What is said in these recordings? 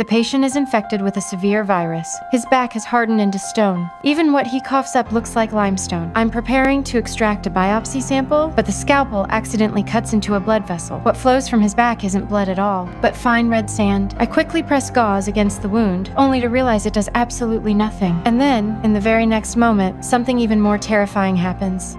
The patient is infected with a severe virus. His back has hardened into stone. Even what he coughs up looks like limestone. I'm preparing to extract a biopsy sample, but the scalpel accidentally cuts into a blood vessel. What flows from his back isn't blood at all, but fine red sand. I quickly press gauze against the wound, only to realize it does absolutely nothing. And then, in the very next moment, something even more terrifying happens.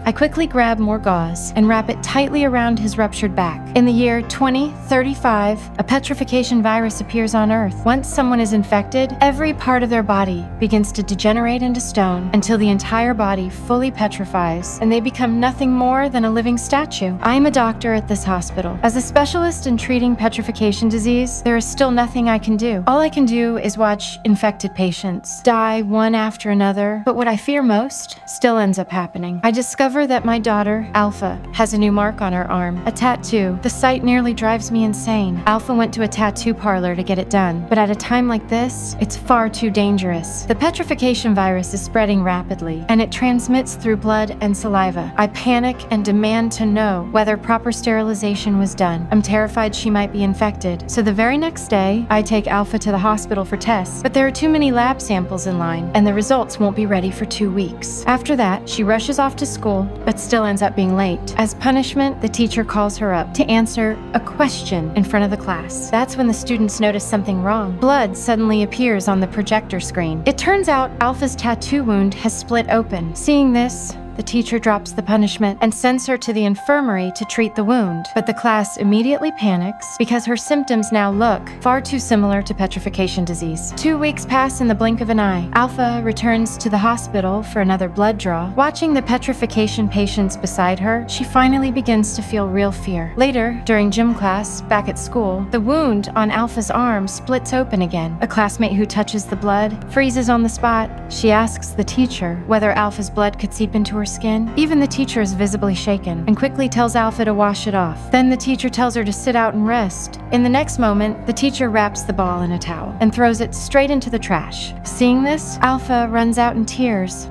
I quickly grab more gauze and wrap it tightly around his ruptured back. In the year 2035, a petrification virus appears on Earth. Once someone is infected, every part of their body begins to degenerate into stone until the entire body fully petrifies and they become nothing more than a living statue. I am a doctor at this hospital. As a specialist in treating petrification disease, there is still nothing I can do. All I can do is watch infected patients die one after another, but what I fear most still ends up happening. I discover that my daughter, Alpha, has a new mark on her arm, a tattoo. The sight nearly drives me insane. Alpha went to a tattoo parlor to get it done, but at a time like this, it's far too dangerous. The petrification virus is spreading rapidly, and it transmits through blood and saliva. I panic and demand to know whether proper sterilization was done. I'm terrified she might be infected, so the very next day, I take Alpha to the hospital for tests, but there are too many lab samples in line, and the results won't be ready for 2 weeks. After that, she rushes off to school, but still ends up being late. As punishment, the teacher calls her up to answer a question in front of the class. That's when the students notice something wrong. Blood suddenly appears on the projector screen. It turns out Alpha's tattoo wound has split open. Seeing this, the teacher drops the punishment and sends her to the infirmary to treat the wound. But the class immediately panics because her symptoms now look far too similar to petrification disease. 2 weeks pass in the blink of an eye. Alpha returns to the hospital for another blood draw. Watching the petrification patients beside her, she finally begins to feel real fear. Later, during gym class, back at school, the wound on Alpha's arm splits open again. A classmate who touches the blood freezes on the spot. She asks the teacher whether Alpha's blood could seep into her skin. Even the teacher is visibly shaken and quickly tells Alpha to wash it off. Then the teacher tells her to sit out and rest. In the next moment, the teacher wraps the ball in a towel and throws it straight into the trash. Seeing this, Alpha runs out in tears.